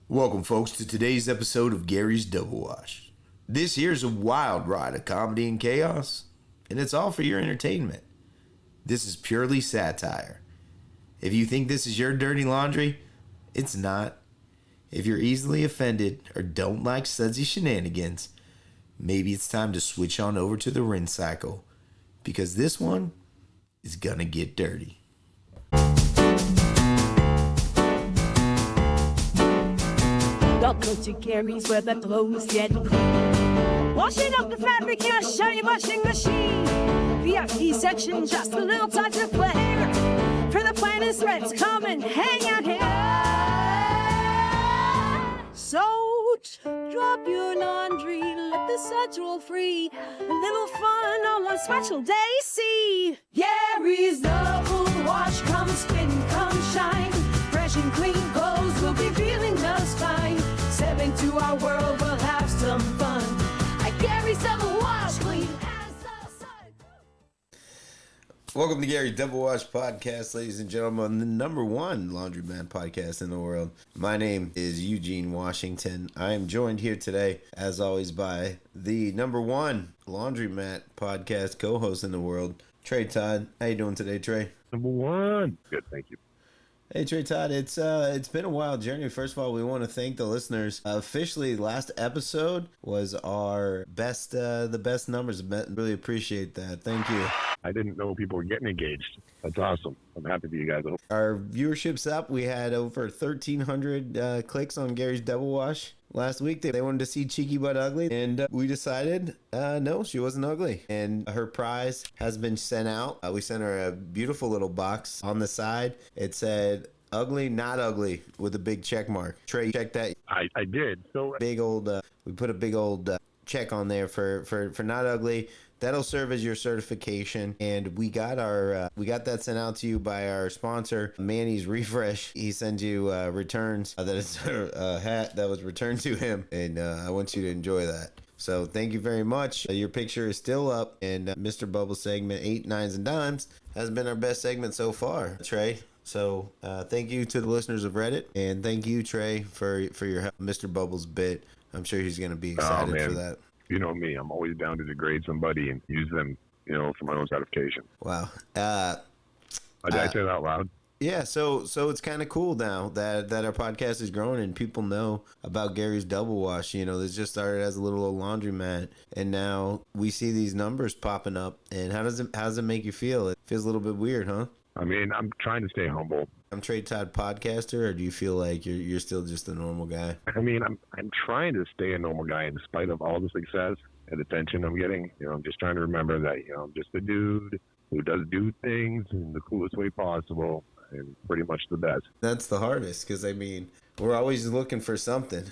Welcome, folks, to today's episode of Gary's Double Wash. This here's a wild ride of comedy and chaos, and it's all for your entertainment. This is purely satire. If you think this is your dirty laundry, it's not. If you're easily offended or don't like sudsy shenanigans, maybe it's time to switch on over to the rinse cycle, because this one is gonna get dirty. Welcome to Gary's where the clothes get clean. Washing up the fabric in a shiny washing machine. VIP section, just a little touch of flair. For the finest threads, come and hang out here. So drop your laundry, let the suds roll free. A little fun on one special day, see. Gary's Double Wash, come spin, come shine. Fresh and clean clothes will be feeling just fine. Step into our world, we'll have some fun. At Gary's Double Wash, clean as the sun. Welcome to Gary's Double Wash Podcast, ladies and gentlemen, the number one laundromat podcast in the world. My name is Eugene Washington. I am joined here today, as always, by the number one laundromat podcast co-host in the world, Trey Todd. How you doing today, Trey? Number one. Good, thank you. Hey Trey Todd, it's been a wild journey. First of all, we want to thank the listeners. Officially, last episode was our best, the best numbers. Really appreciate that. Thank you. I didn't know people were getting engaged. That's awesome. I'm happy for you guys. Our viewership's up. We had over 1,300 clicks on Gary's Double Wash last week. They wanted to see Cheeky But Ugly, and we decided no, she wasn't ugly. And her prize has been sent out. We sent her a beautiful little box. On the side, it said ugly, not ugly, with a big check mark. Trey, check that. I did. So big old. We put a big old check on there for not ugly. That'll serve as your certification, and we got that sent out to you by our sponsor, Manny's Refresh. He sends you returns. That is a hat that was returned to him, and I want you to enjoy that. So thank you very much. Your picture is still up, and Mr. Bubble segment 8 9s and dimes has been our best segment so far, Trey. So thank you to the listeners of Reddit, and thank you, Trey, for your help. Mr. Bubble's bit. I'm sure he's going to be excited for that. You know me, I'm always down to degrade somebody and use them, for my own satisfaction. Wow. Did I say that out loud? Yeah, so it's kind of cool now that our podcast is growing and people know about Gary's Double Wash. This just started as a little old laundromat, and now we see these numbers popping up. And how does it make you feel? It feels a little bit weird, huh? I mean, I'm trying to stay humble. I'm Trey Todd, podcaster, or do you feel like you're still just a normal guy? I mean, I'm trying to stay a normal guy in spite of all the success and attention I'm getting. I'm just trying to remember that, I'm just a dude who does do things in the coolest way possible and pretty much the best. That's the hardest, because, I mean, we're always looking for something,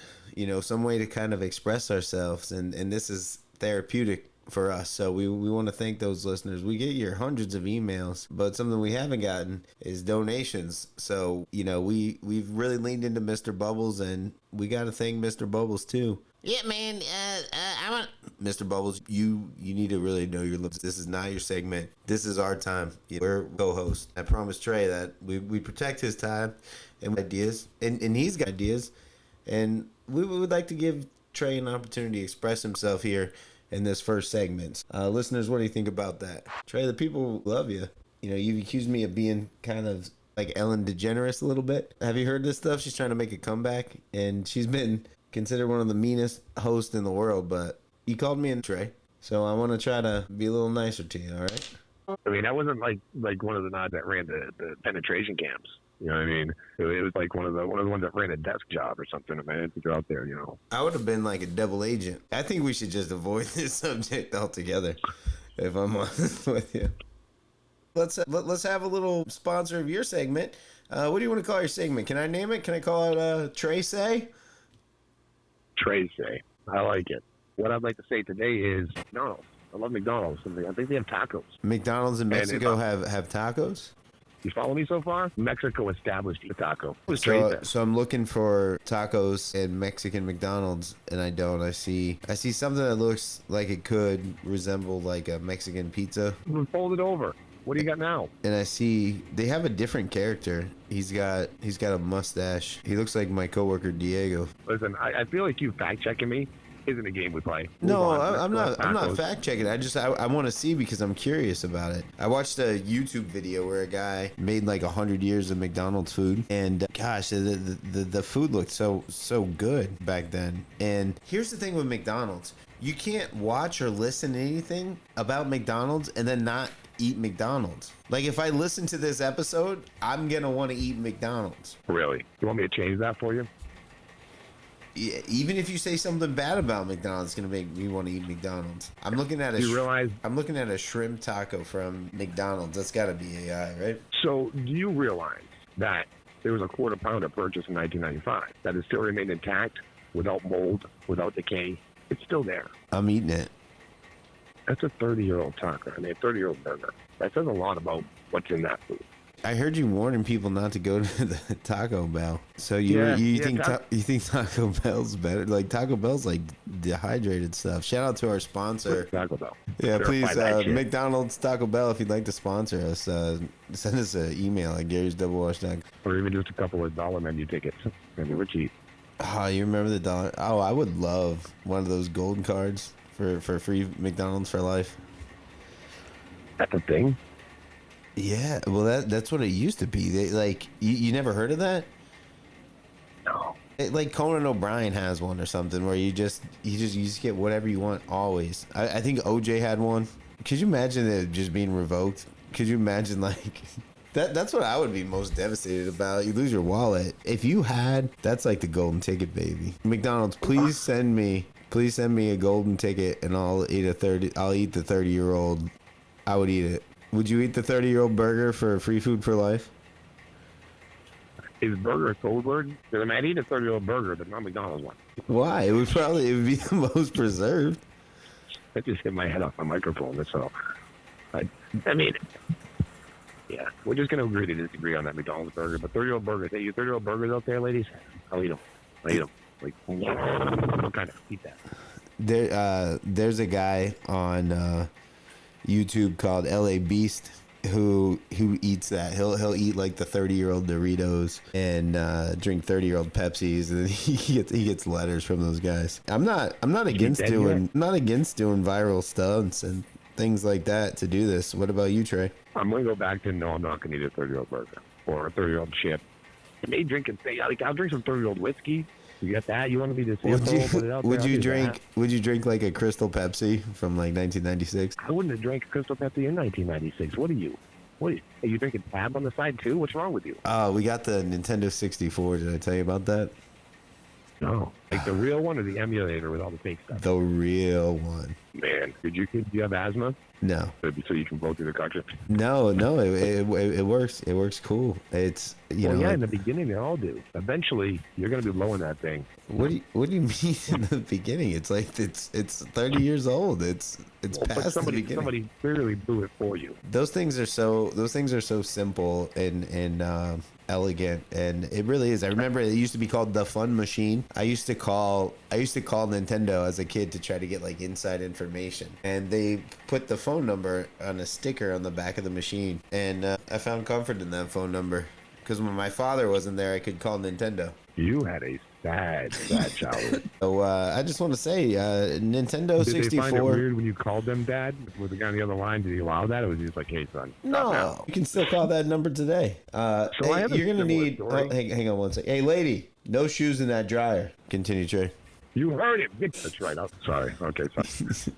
some way to kind of express ourselves, and this is therapeutic for us. So we want to thank those listeners. We get your hundreds of emails, but something we haven't gotten is donations. So, we've really leaned into Mr. Bubbles, and we got to thank Mr. Bubbles too. Yeah, man, I want Mr. Bubbles, you need to really know your limits. This is not your segment. This is our time. We're co-host. I promised Trey that we protect his time and ideas, and he's got ideas, and we would like to give Trey an opportunity to express himself here in this first segment. Listeners, what do you think about that? Trey, the people love you. You've accused me of being kind of like Ellen DeGeneres a little bit. Have you heard this stuff? She's trying to make a comeback, and she's been considered one of the meanest hosts in the world, but you called me in, Trey, so I want to try to be a little nicer to you, all right? I mean, I wasn't like one of the nods that ran the penetration camps. You know what I mean? It was like one of the ones that ran a desk job or something. I mean, you're out there, I would have been like a double agent. I think we should just avoid this subject altogether, if I'm honest with you. Let's have a little sponsor of your segment. What do you want to call your segment? Can I name it? Can I call it Trey Say? Trey Say. I like it. What I'd like to say today is McDonald's. I love McDonald's. I think they have tacos. McDonald's in Mexico have tacos? You follow me so far? Mexico established the taco. So I'm looking for tacos in Mexican McDonald's, and I don't. I see something that looks like it could resemble like a Mexican pizza. Fold it over. What do you got now? And I see they have a different character. He's got a mustache. He looks like my coworker Diego. Listen, I feel like you fact checking me isn't a game we play. No, I'm not fact checking. I want to see because I'm curious about it. I watched a YouTube video where a guy made like 100 years of McDonald's food, and gosh, the food looked so good back then. And here's the thing with McDonald's: you can't watch or listen to anything about McDonald's and then not eat McDonald's. Like if I listen to this episode, I'm gonna want to eat McDonald's. Really? You want me to change that for you? Yeah, even if you say something bad about McDonald's, it's gonna make me want to eat McDonald's. I'm looking at I'm looking at a shrimp taco from McDonald's. That's got to be AI, right? So do you realize that there was a quarter pounder purchased in 1995 that has still remained intact, without mold, without decay? It's still there. I'm eating it. That's a 30-year-old taco. I mean, a 30-year-old burger. That says a lot about what's in that food. I heard you warning people not to go to the Taco Bell. So you think Taco Bell's better? Like Taco Bell's like dehydrated stuff. Shout out to our sponsor. Taco Bell. Yeah, please, McDonald's, Taco Bell, if you'd like to sponsor us, send us an email at Gary'sDoubleWash.com. Or even just a couple of dollar menu tickets. Maybe we're cheap. Oh, you remember the dollar? Oh, I would love one of those gold cards for free McDonald's for life. That's a thing. Yeah, well that's what it used to be. They like you never heard of that? No. Like Conan O'Brien has one or something where you just get whatever you want always. I think OJ had one. Could you imagine it just being revoked? Could you imagine like that's what I would be most devastated about. You lose your wallet. If you had, that's like the golden ticket, baby. McDonald's, please send me a golden ticket and I'll eat the 30-year-old. I would eat it. Would you eat the 30-year-old burger for free food for life? Is burger a code word? Because I mean, I'd eat a 30-year-old burger, but not McDonald's one. Why? It would be the most preserved. I just hit my head off my microphone, that's all. I mean, yeah, we're just going to agree to disagree on that McDonald's burger. But 30-year-old burgers, hey, you 30-year-old burgers out there, ladies? I'll eat them. Like, what kind of eat that? There's a guy on YouTube called LA Beast who eats that. He'll eat like the 30-year-old Doritos and drink 30-year-old Pepsis, and then he gets letters from those guys. I'm not against doing viral stunts and things like that to do this. What about you, Trey? I'm gonna go back to no. I'm not gonna eat a 30-year-old burger or a 30-year-old chip. I may drink I'll drink some 30-year-old whiskey. You get that? You want to be this? Would you drink like a Crystal Pepsi from like 1996? I wouldn't have drank Crystal Pepsi in 1996. What are you? Are you drinking Tab on the side too? What's wrong with you? We got the Nintendo 64. Did I tell you about that? No. Like the real one or the emulator with all the fake stuff? The real one. Man, do you have asthma? No. So you can blow through the cartridge? No, it works. It works cool. It's, yeah, in the beginning they all do. Eventually, you're going to be blowing that thing. What do you mean in the beginning? It's like it's 30 years old. It's past the beginning. Somebody clearly blew it for you. Those things are so simple and elegant, and it really is. I remember it used to be called the Fun Machine. I used to call Nintendo as a kid to try to get like inside information, and they put the phone number on a sticker on the back of the machine, and I found comfort in that phone number because when my father wasn't there, I could call Nintendo. You had a sad childhood. So I just want to say, Nintendo 64. Did they find it weird when you called them dad? Was the guy on the other line? Did he allow that, or was he just like, "Hey, son"? No, you can still call that number today. You're gonna need. Oh, hang on one second. Hey, lady, no shoes in that dryer. Continue, Trey. You heard it. That's right. I'm sorry. Okay, sorry.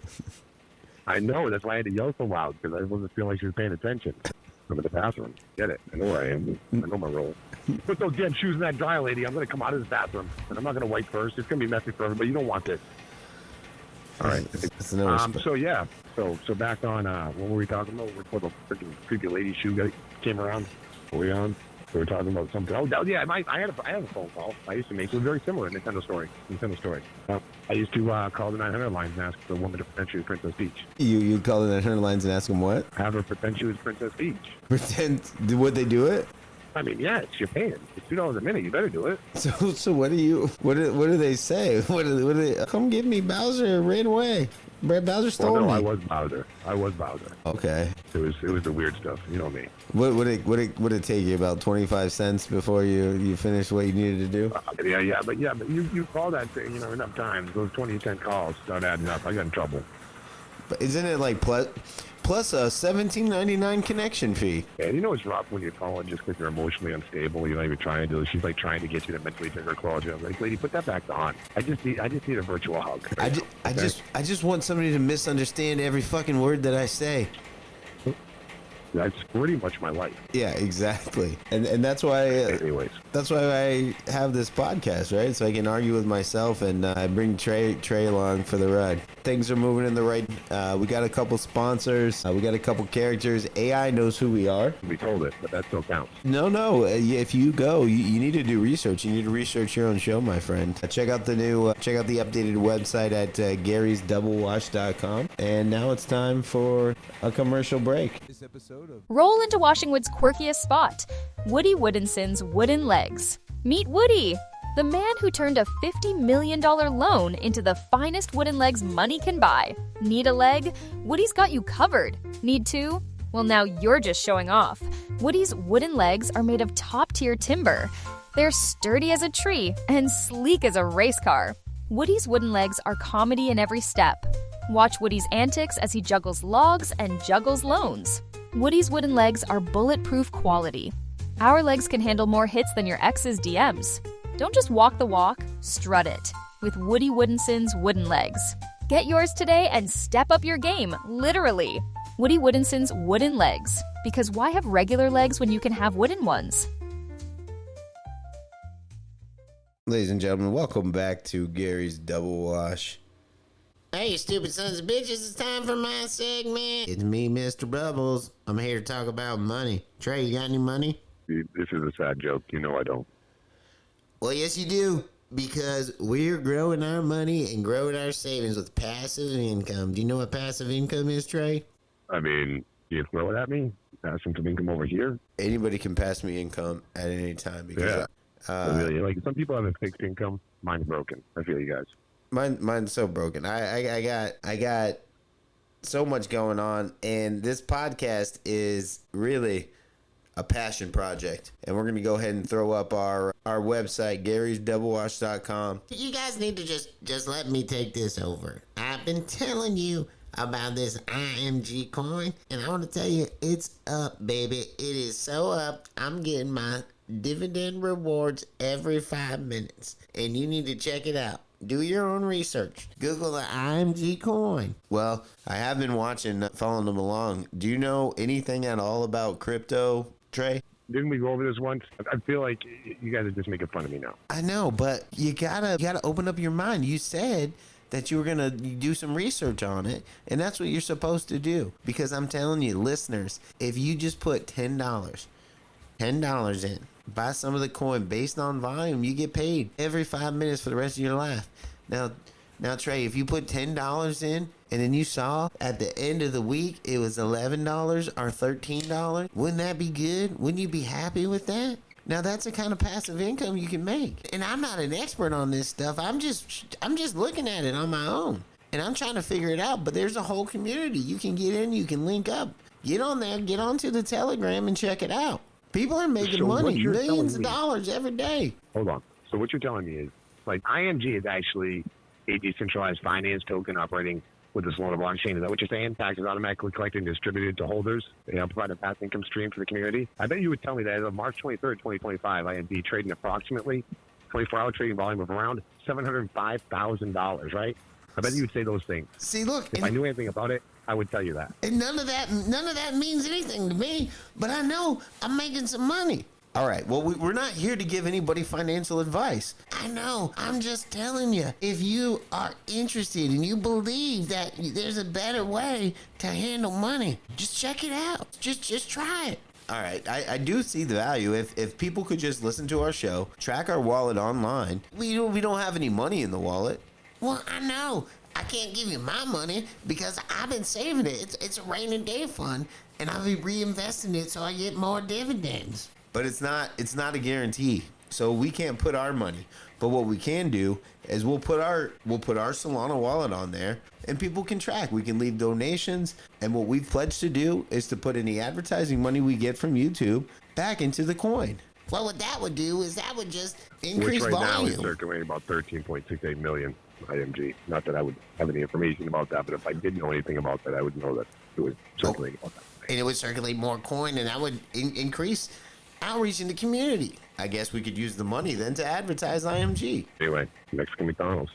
I know. That's why I had to yell so loud because I wasn't feeling like she was paying attention. I'm in the bathroom. Get it? I know where I am. I know my role. Put those damn shoes in that dryer, lady. I'm going to come out of this bathroom, and I'm not going to wipe first. It's going to be messy for everybody. You don't want this. All right. So back on, what were we talking about? Before the freaking creepy lady shoe guy came around. Were we on? We were talking about something. Oh, yeah, I had a phone call. I used to make it was very similar. Nintendo story. I used to call the 900 lines and ask the woman to pretend she was Princess Peach. You call the 900 lines and ask them what? Have her pretend she was Princess Peach. Pretend? Would they do it? I mean, yeah, you're paying. It's $2 a minute. You better do it. So what do they say? What do they? Come get me, Bowser. Ran away. Brad Bowser stole me. I was Bowser. Okay. It was the weird stuff. You know me. Would it take you about 25 cents before you finished what you needed to do? Yeah, but you call that thing, enough times. Those 20-cent calls start adding up. I got in trouble. But isn't it like plus a $17.99 connection fee? Yeah, you know it's rough when you're calling just because you're emotionally unstable. You're not even trying to do it. She's like trying to get you to mentally take her calls. I'm like, lady, put that back on. I just need a virtual hug. I just want somebody to misunderstand every fucking word that I say. That's pretty much my life. Yeah, exactly. And that's why. Anyways, that's why I have this podcast, right? So I can argue with myself and bring Trey along for the ride. Things are moving in the right. We got a couple sponsors. We got a couple characters. AI knows who we are. We told it, but that still counts. No. If you go, you need to do research. You need to research your own show, my friend. Check out the updated website at garysdoublewash.com. And now it's time for a commercial break. This episode of Roll into Washington's quirkiest spot, Woody Woodinson's Wooden Legs. Meet Woody, the man who turned a $50 million loan into the finest wooden legs money can buy. Need a leg? Woody's got you covered. Need two? Well, now you're just showing off. Woody's wooden legs are made of top-tier timber. They're sturdy as a tree and sleek as a race car. Woody's wooden legs are comedy in every step. Watch Woody's antics as he juggles logs and juggles loans. Woody's wooden legs are bulletproof quality. Our legs can handle more hits than your ex's DMs. Don't just walk the walk, strut it with Woody Woodinson's Wooden Legs. Get yours today and step up your game, literally. Woody Woodinson's Wooden Legs. Because why have regular legs when you can have wooden ones? Ladies and gentlemen, welcome back to Gary's Double Wash. Hey, you stupid sons of bitches, it's time for my segment. It's me, Mr. Bubbles. I'm here to talk about money. Trey, you got any money? This is a sad joke. You know I don't. Well, yes, you do. Because we're growing our money and growing our savings with passive income. Do you know what passive income is, Trey? I mean, you throw it at me? Pass some income over here? Anybody can pass me income at any time. Because really, like some people have a fixed income. Mine's broken. I feel you guys. Mine's so broken. I got so much going on, and this podcast is really a passion project. And we're gonna go ahead and throw up our website, garysdoublewash.com. You guys need to just let me take this over. I've been telling you about this IMG coin, and I want to tell you, it's up, baby. It is so up. I'm getting my dividend rewards every 5 minutes, and you need to check it out. Do your own research. Google the IMG coin. Well, I have been following them along. Do you know anything at all about crypto, Trey? Didn't we go over this once? I feel like you guys are just making fun of me now. I know, but you gotta open up your mind. You said that you were gonna do some research on it, and that's what you're supposed to do. Because I'm telling you, listeners, if you just put $10 in, buy some of the coin based on volume, you get paid every 5 minutes for the rest of your life. Now, Trey, if you put $10 in and then you saw at the end of the week it was $11 or $13, wouldn't that be good? Wouldn't you be happy with that? Now, that's the kind of passive income you can make. And I'm not an expert on this stuff. I'm just looking at it on my own. And I'm trying to figure it out. But there's a whole community. You can get in, you can link up. Get on there, get onto the Telegram and check it out. People are making money, millions of dollars every day. Hold on. So what you're telling me is, like, IMG is actually a decentralized finance token operating with this loan of blockchain. Is that what you're saying? Taxes automatically collected and distributed to holders. They provide a passive income stream for the community. I bet you would tell me that as of March 23rd, 2025, IMG trading approximately 24-hour trading volume of around $705,000, right? I bet you would say those things. See, look. If I knew anything about it, I would tell you that. And none of that means anything to me, but I know I'm making some money. All right, well, we're not here to give anybody financial advice. I know, I'm just telling you, if you are interested and you believe that there's a better way to handle money, just check it out. Just try it. All right, I do see the value. If people could just listen to our show, track our wallet online. We don't have any money in the wallet. Well, I know. I can't give you my money because I've been saving it. It's a rainy day fund, and I'll be reinvesting it so I get more dividends. but it's not a guarantee. So we can't put our money. But what we can do is we'll put our Solana wallet on there, and people can track. We can leave donations, and what we've pledged to do is to put any advertising money we get from YouTube back into the coin. Well, what that would do is that would just increase Which right now is volume. circulating about 13.68 million IMG. Not that I would have any information about that, but if I did know anything about that, I would know that it was circulating about that. And it would circulate more coin, and that would increase outreach in the community. I guess we could use the money then to advertise IMG. Anyway, Mexican McDonald's.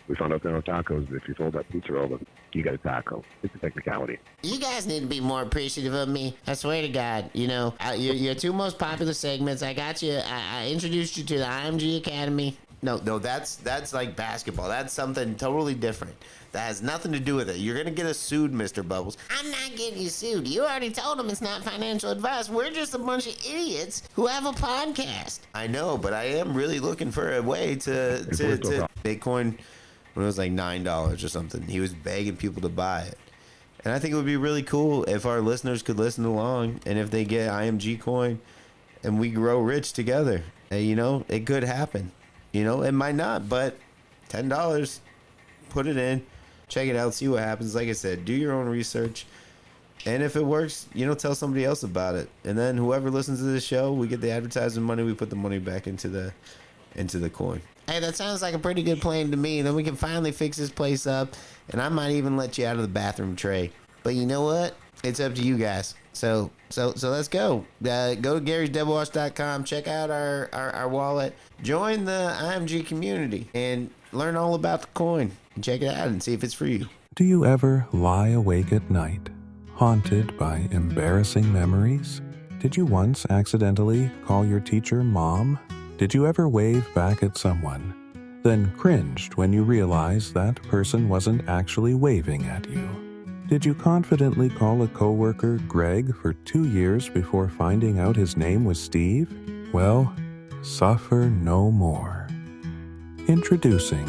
We found out there are tacos. If you sold that pizza roll, you got a taco. It's a technicality. You guys need to be more appreciative of me. I swear to God. You know, your two most popular segments. I got you. I introduced you to the IMG Academy. No, that's like basketball. That's something totally different. That has nothing to do with it. You're gonna get us sued, Mr. Bubbles. I'm not getting you sued. You already told them it's not financial advice. We're just a bunch of idiots who have a podcast. I know, but I am really looking for a way to Bitcoin when it was like $9 or something. He was begging people to buy it. And I think it would be really cool if our listeners could listen along, and if they get IMG Coin and we grow rich together. And, you know, it could happen. You know, it might not, but $10, put it in, check it out, see what happens. Like I said, do your own research. And if it works, you know, tell somebody else about it. And then whoever listens to this show, we get the advertising money, we put the money back into the coin. Hey, that sounds like a pretty good plan to me. Then we can finally fix this place up, and I might even let you out of the bathroom, Trey. But you know what? It's up to you guys. So let's go. Go to Gary'sDevilWatch.com. Check out our wallet. Join the IMG community and learn all about the coin. And check it out and see if it's for you. Do you ever lie awake at night, haunted by embarrassing memories? Did you once accidentally call your teacher Mom? Did you ever wave back at someone, then cringed when you realized that person wasn't actually waving at you? Did you confidently call a coworker Greg for 2 years before finding out his name was Steve? Well, suffer no more. Introducing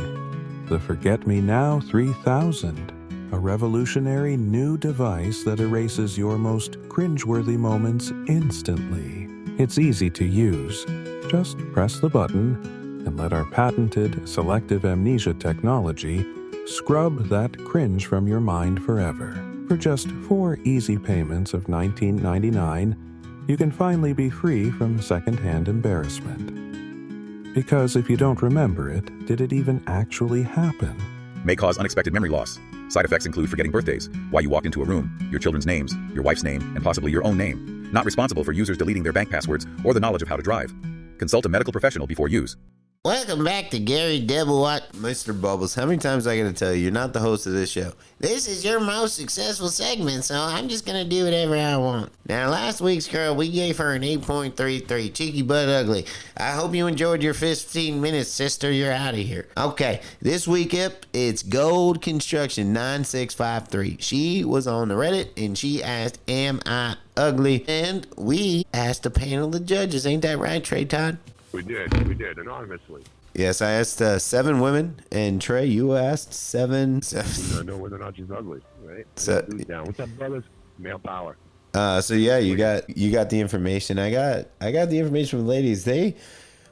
the Forget Me Now 3000, a revolutionary new device that erases your most cringeworthy moments instantly. It's easy to use. Just press the button and let our patented selective amnesia technology scrub that cringe from your mind forever. For just 4 easy payments of $19.99, you can finally be free from secondhand embarrassment. Because if you don't remember it, did it even actually happen? May cause unexpected memory loss. Side effects include forgetting birthdays, why you walked into a room, your children's names, your wife's name, and possibly your own name. Not responsible for users deleting their bank passwords or the knowledge of how to drive. Consult a medical professional before use. Welcome back to Gary Devilwatch. Mr. Bubbles, how many times I gotta tell you, you're not the host of this show. This is your most successful segment, so I'm just going to do whatever I want. Now, last week's girl, we gave her an 8.33, cheeky but ugly. I hope you enjoyed your 15 minutes, sister. You're out of here. Okay, this week up, it's Gold Construction 9653. She was on the Reddit, and she asked, am I ugly? And we asked a panel of judges. Ain't that right, Trey Todd? We did, anonymously. Yes, I asked 7 women, and Trey, you asked seven. You don't know whether or not she's ugly, right? So, Down. What's up, brothers? Male power. So yeah, you got the information. I got the information from the ladies.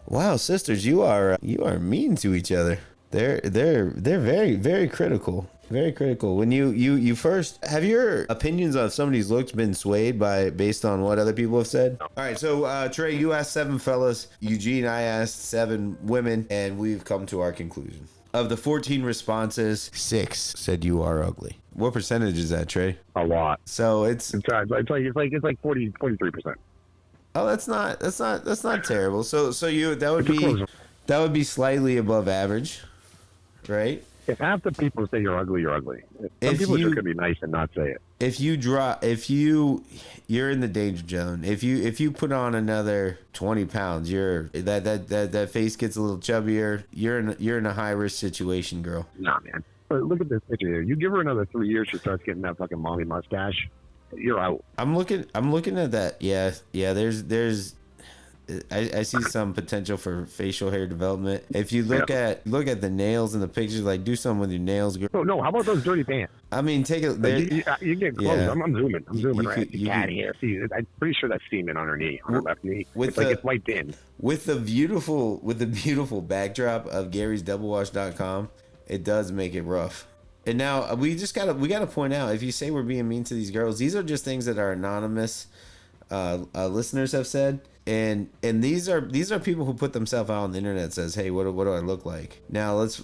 Wow, sisters, you are mean to each other. They're very, very critical. Very critical. When you first have your opinions on somebody's looks been swayed based on what other people have said? All right, so Trey, you asked 7 fellas. Eugene, I asked 7 women, and we've come to our conclusion. Of the 14 responses, 6 said you are ugly. What percentage is that, Trey? A lot. So it's like 43%. Oh, that's not terrible. So that would be slightly above average, right? If half the people say you're ugly, you're ugly. Some people just gonna be nice and not say it. If you're in the danger zone. If you put on another 20 pounds, that face gets a little chubbier. You're in a high risk situation, girl. Nah, man. But look at this picture here. You give her another 3 years, she starts getting that fucking mommy mustache. You're out. I'm looking at that. Yeah. I see some potential for facial hair development. If you look at the nails in the pictures, like do something with your nails. Oh no, how about those dirty pants? I mean, take a. You get close. Yeah. I'm zooming. I'm zooming right. You Cat hair. See, I'm pretty sure that's semen on her knee, on her left knee. It's wiped in. With the beautiful backdrop of Gary'sDoubleWash.com, it does make it rough. And now we gotta point out, if you say we're being mean to these girls, these are just things that our anonymous listeners have said. And these are people who put themselves out on the internet, says, hey, what do I look like? Now let's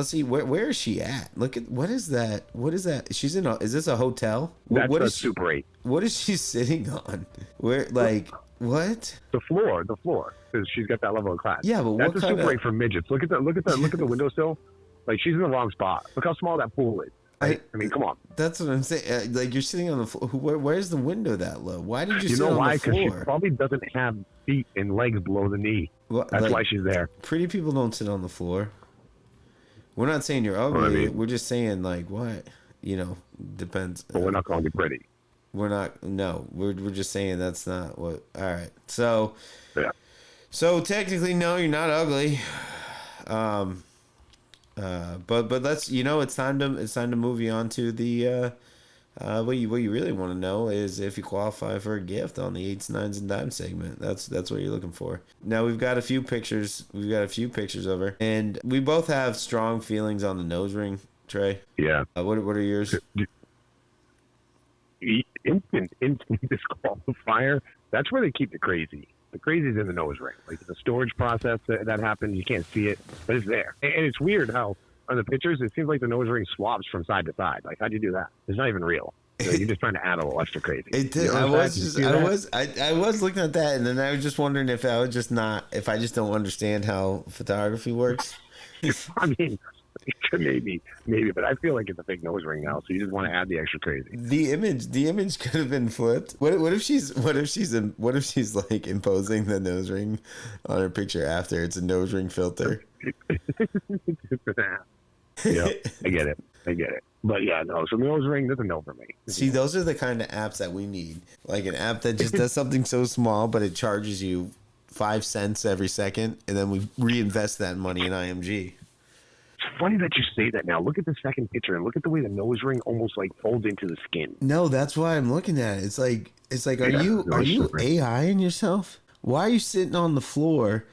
see where is she at? Look at what is that? She's in is this a hotel? That's what a is Super 8. What is she sitting on? Where like what? The floor, because she's got that level of class. Yeah, but that's what a kind Super of 8 for midgets. Look at the windowsill. Like she's in the wrong spot. Look how small that pool is. I mean, come on. That's what I'm saying. Like you're sitting on the floor. Where's the window that low? Why did you sit know on why? the floor? Because she probably doesn't have feet and legs below the knee. Well, that's like, why she's there. Pretty people don't sit on the floor. We're not saying you're ugly. I mean, we're just saying like what, depends. But we're not calling you pretty. We're not. No, we're just saying that's not what. All right. So. Yeah. So technically, no, you're not ugly. But let's it's time to move you on to the what you really want to know is if you qualify for a gift on the 8s, 9s, and dimes segment. That's what you're looking for. Now we've got a few pictures. Of her, and we both have strong feelings on the nose ring, Trey. Yeah. What are yours? Instant disqualifier. That's where they keep the crazy. The crazy's in the nose ring. Like the storage process that happens, you can't see it, but it's there. And it's weird how on the pictures it seems like the nose ring swaps from side to side. Like how'd you do that? It's not even real. You're just trying to add a little extra crazy. It did. I was looking at that, and then I was just wondering if I just don't understand how photography works. I mean, maybe, but I feel like it's a fake nose ring now. So you just want to add the extra crazy. The image could have been flipped. What if she's like imposing the nose ring on her picture after it's a nose ring filter? Yeah, I get it. But yeah, no. So the nose ring, that's a no for me. See, those are the kind of apps that we need. Like an app that just does something so small, but it charges you 5 cents every second, and then we reinvest that money in IMG. It's funny that you say that now. Look at the second picture and look at the way the nose ring almost like folds into the skin. No, that's why I'm looking at it. It's like are you AI in yourself? Why are you sitting on the floor?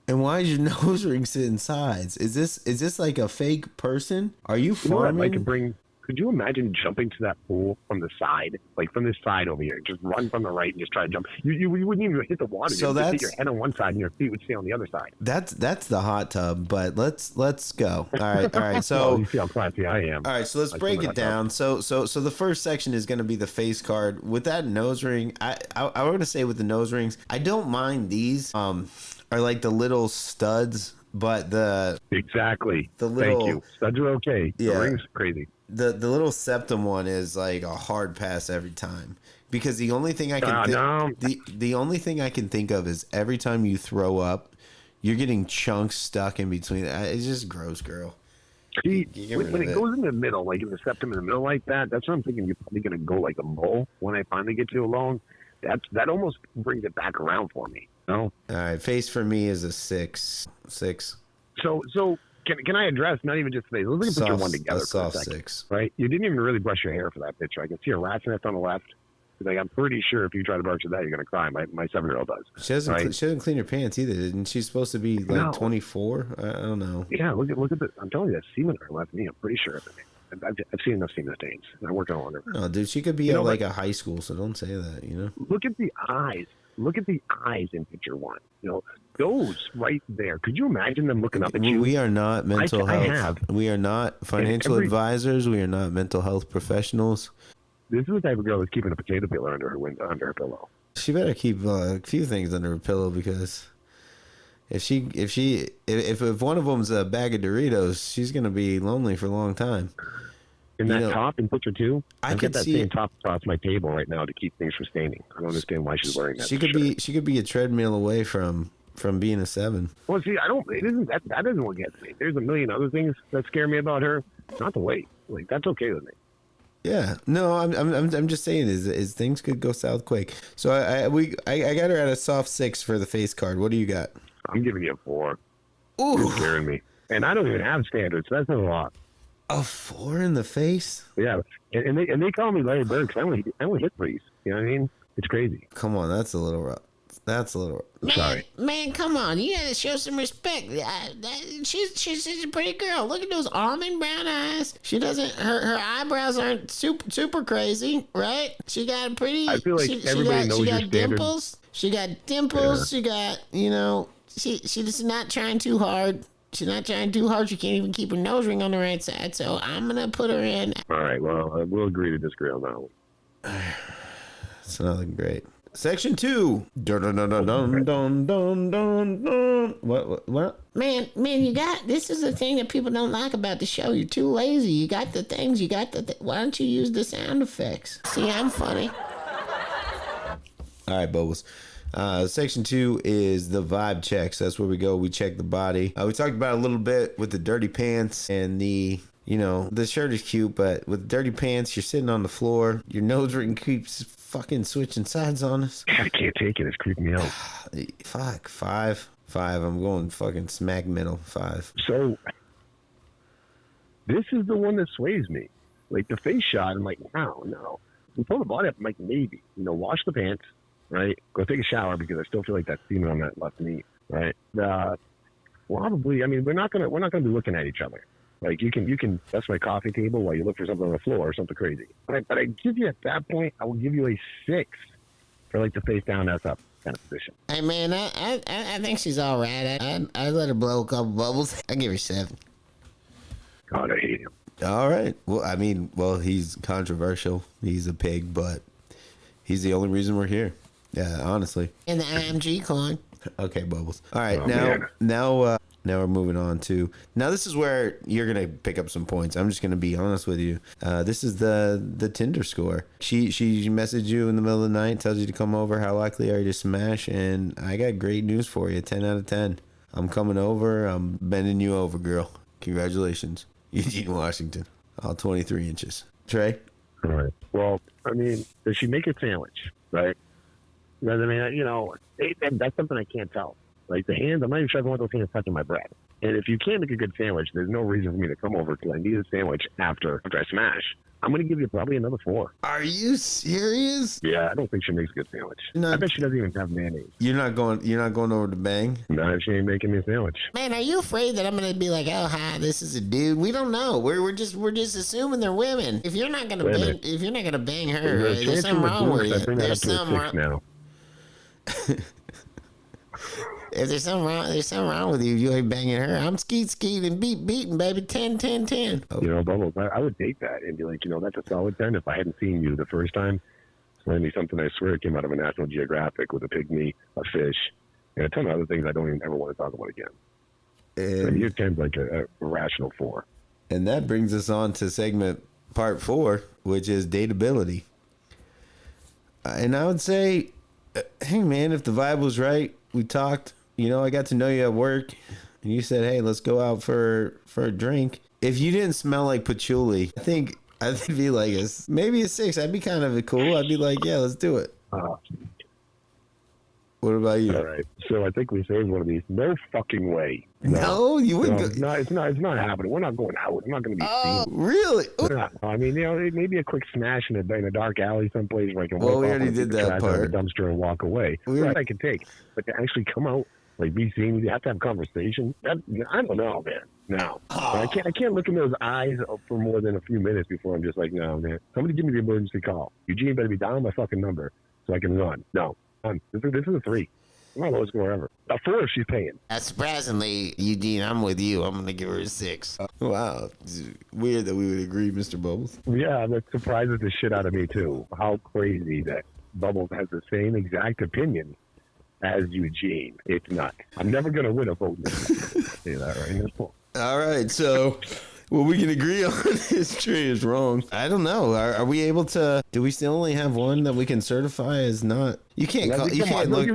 And why is your nose ring sitting sides? Is this like a fake person? Are you farming? Could you imagine jumping to that pool from the side, like from this side over here? Just run from the right and just try to jump. You wouldn't even hit the water. So you'd hit your head on one side and your feet would stay on the other side. That's the hot tub. But let's go. All right. So well, you see how classy I am. All right. So let's break it down. So the first section is going to be the face card with that nose ring. I want to say with the nose rings, I don't mind these. Are like the little studs, but exactly. Thank you. Studs are okay. Yeah. The rings crazy. The little septum one is like a hard pass every time because the only thing I can the only thing I can think of is every time you throw up, you're getting chunks stuck in between. It's just gross, girl. See, when it goes in the middle, like in the septum in the middle like that, that's what I'm thinking. You're probably gonna go like a mole when I finally get you alone. That almost brings it back around for me. No. All right, face for me is a 6. So can I address not even just face? Let's look at picture one together for a second. 6. Right? You didn't even really brush your hair for that picture. I can see a rat's nest on the left. Like I'm pretty sure if you try to brush that, you're gonna cry. My 7-year-old does. She doesn't clean her pants either, didn't she? Supposed to be like 24. I don't know. Yeah, look at the. I'm telling you, that semen on her left knee. I'm pretty sure of it. I've seen enough semen stains. I work on a laundromat. No, dude, she could be at like a high school, so don't say that. Look at the eyes. Look at the eyes in picture one. Those right there. Could you imagine them looking up at you? We are not mental health. We are not financial advisors. We are not mental health professionals. This is the type of girl that's keeping a potato peeler under her pillow. She better keep a few things under her pillow because if one of them's a bag of Doritos, she's gonna be lonely for a long time. In that top in picture two, I get that same top across my table right now to keep things from staining. I don't understand why she's wearing that. She could be a treadmill away from being a 7. Well, see, that doesn't what gets me. There's a million other things that scare me about her. Not the weight. Like that's okay with me. Yeah, no, I'm just saying is things could go south quick. So I got her at a soft 6 for the face card. What do you got? I'm giving you a 4. Ooh, You're scaring me, and I don't even have standards. So that's not a lot. a 4 in the face? Yeah, and they call me Larry Bird because I only hit 3s. You know what I mean? It's crazy. Come on, that's a little rough. That's a little rough. Sorry. Man, come on. You gotta show some respect. She's a pretty girl. Look at those almond brown eyes. She doesn't, her eyebrows aren't super crazy, right? She got a pretty, I feel like everybody knows she your got dimples. She got dimples. Yeah. She got, you know, she's not trying too hard. She's not trying too hard. She can't even keep her nose ring on the right side. So I'm gonna put her in. All right. Well, we'll agree to disagree on that one. It's not looking great. Section 2. Dun, dun, dun, dun, dun, dun, dun, dun, dun. What? Man, you got, this is the thing that people don't like about the show. You're too lazy. You got the things. Why don't you use the sound effects? See, I'm funny. All right, Bubbles. Section 2 is the vibe checks. That's where we go. We check the body. We talked about it a little bit with the dirty pants and the, you know, the shirt is cute, but with dirty pants, you're sitting on the floor. Your nose ring keeps fucking switching sides on us. I can't take it. It's creeping me out. Fuck, 5. I'm going fucking smack middle. 5. So this is the one that sways me. Like the face shot, I'm like, no. We pull the body up, I'm like, maybe. You know, wash the pants, right? Go take a shower because I still feel like that's semen on that left knee, right? Probably. I mean, we're not gonna be looking at each other. Like you can that's my coffee table while you look for something on the floor or something crazy. But I give you at that point, I will give you a 6 for like the face down, ass up kind of position. Hey, man, I think she's all right. I let her blow a couple bubbles. I give her 7. God, I hate him. All right. Well, I mean, he's controversial. He's a pig, but he's the only reason we're here. Yeah, honestly. And the IMG Coin. Okay, Bubbles. All right, Man. now we're moving on to, now this is where you're gonna pick up some points. I'm just gonna be honest with you. This is the Tinder score. She messaged you in the middle of the night, tells you to come over. How likely are you to smash? And I got great news for you. 10 out of 10. I'm coming over. I'm bending you over, girl. Congratulations, Eugene, Washington. All 23 inches. Trey. All right. Well, I mean, does she make a sandwich? Right. Because I mean, you know, that's something I can't tell. Like the hands, I'm not even sure if I want those hands touching my bread. And if you can't make a good sandwich, there's no reason for me to come over because I need a sandwich after I smash. I'm going to give you probably another 4. Are you serious? Yeah, I don't think she makes a good sandwich. I bet she doesn't even have mayonnaise. You're not going over to bang? Not if she ain't making me a sandwich. Man, are you afraid that I'm gonna be like, oh hi, this is a dude? We don't know. We're just assuming they're women. If you're not gonna bang her, there's something wrong with you. There's something wrong. Now. If there's something wrong with you, you ain't banging her. I'm skeet and beating, baby. 10. You know, Bubbles, I would take that and be like, you know, that's a solid 10 if I hadn't seen you the first time. It's going to be something I swear came out of a National Geographic with a pygmy, a fish, and a ton of other things I don't even ever want to talk about again. And your 10's like a rational 4. And that brings us on to segment part 4, which is dateability. And I would say, hey man, if the vibe was right, we talked, you know, I got to know you at work and you said, hey, let's go out for a drink. If you didn't smell like patchouli, I think I'd be like maybe a 6. I'd be kind of cool. I'd be like, yeah, let's do it. What about you? All right. So I think we saved one of these. No fucking way. No, you wouldn't. No, it's not happening. We're not going out. I'm not going to be seen. Really? I mean, you know, maybe a quick smash in a dark alley someplace where I can we already did that part. Out of the dumpster and walk away. That I can take. But to actually come out, like be seen, you have to have conversation. I don't know, man. No. I can't look in those eyes for more than a few minutes before I'm just like, no, man. Somebody give me the emergency call. Eugene better be down my fucking number so I can run. No. This is a 3. I'm not lowest score ever. A 4 if she's paying. Surprisingly, Eugene, I'm with you. I'm going to give her a 6. Wow. It's weird that we would agree, Mr. Bubbles. Yeah, that surprises the shit out of me, too. How crazy that Bubbles has the same exact opinion as Eugene. It's nuts. I'm never going to win a vote. Say that right. All right, so what we can agree on is Trey is wrong. I don't know. Are we able to? Do we still only have one that we can certify as not? You can't. You can't look.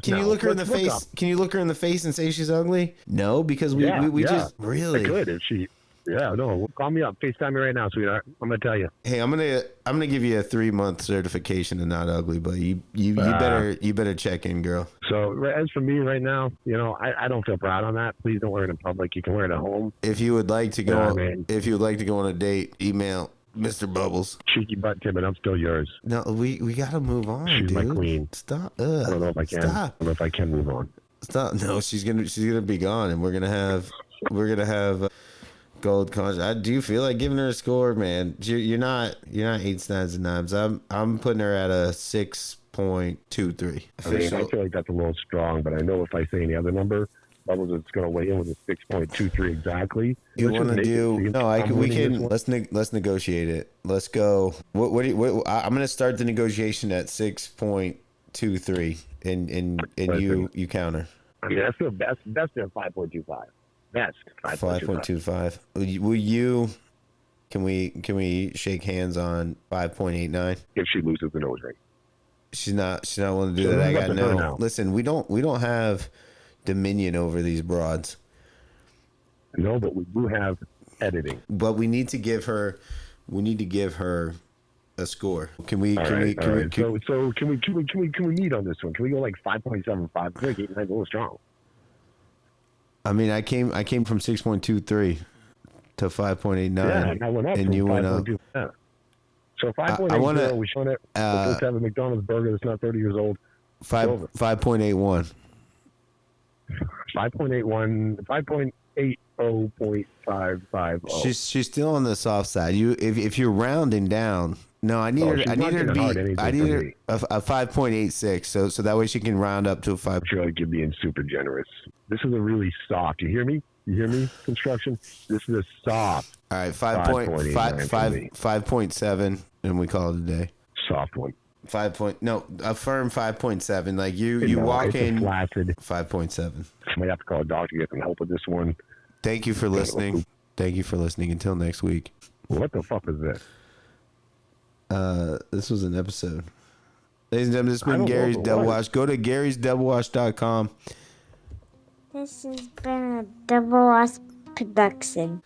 Can you look her in the face? Can you look her in the face and say she's ugly? No, because we just really. I could if she. Yeah, no, call me up. FaceTime me right now, sweetheart. I'm gonna tell you. Hey, I'm gonna give you a 3-month certification of not ugly, but you better check in, girl. So as for me right now, I don't feel proud on that. Please don't wear it in public. You can wear it at home. If you would like to go, man. if you would like to go on a date, email Mr. Bubbles. Cheeky butt, Tim, and I'm still yours. No, we gotta move on, She's dude. my queen. Stop. I don't know if I can. Stop. I don't know if I can move on. Stop. No, she's gonna be gone, and we're gonna have gold contract. Do you feel like giving her a score, man? You're not 8 nines and nines. I'm putting her at a 6.23. I mean, I feel like that's a little strong, but I know if I say any other number, Bubbles is going to weigh in with a 6.23 exactly. You want to do? No, we can. Let's negotiate it. Let's go. What I'm going to start the negotiation at 6.23, and you counter. I mean, that's the best. Best at 5.25. Best 5.25. Will you? Can we shake hands on 5.89? If she loses the nose ring, she's not willing to do that. I got no. Listen, we don't have dominion over these broads. No, but we do have editing. But we need to give her a score. Can we meet on this one? Can we go like 5.75? I feel like 8 9 a little strong. I mean, I came from 6.23 to 5.89. Yeah, I went up, and you went up. Yeah. So 5.80, we showing it. Let's have a McDonald's burger that's not 30 years old. 5.81. 5.81, 5.80.550. She's still on the soft side. If you're rounding down, no, I need her to be. I need her a 5.86, so that way she can round up to a 5. I feel like you're being super generous. This is a really soft. You hear me? Construction. This is a soft. All right, 5.7, and we call it a day. Soft one. A firm 5.7. Like you walk in flaccid 5.7. I might have to call a doctor to get some help with this one. Thank you for listening. Until next week. What the fuck is this? This was an episode. Ladies and gentlemen, this has been Gary's Double Wash. Go to Gary'sDoubleWash.com. This has been a Double Wash production.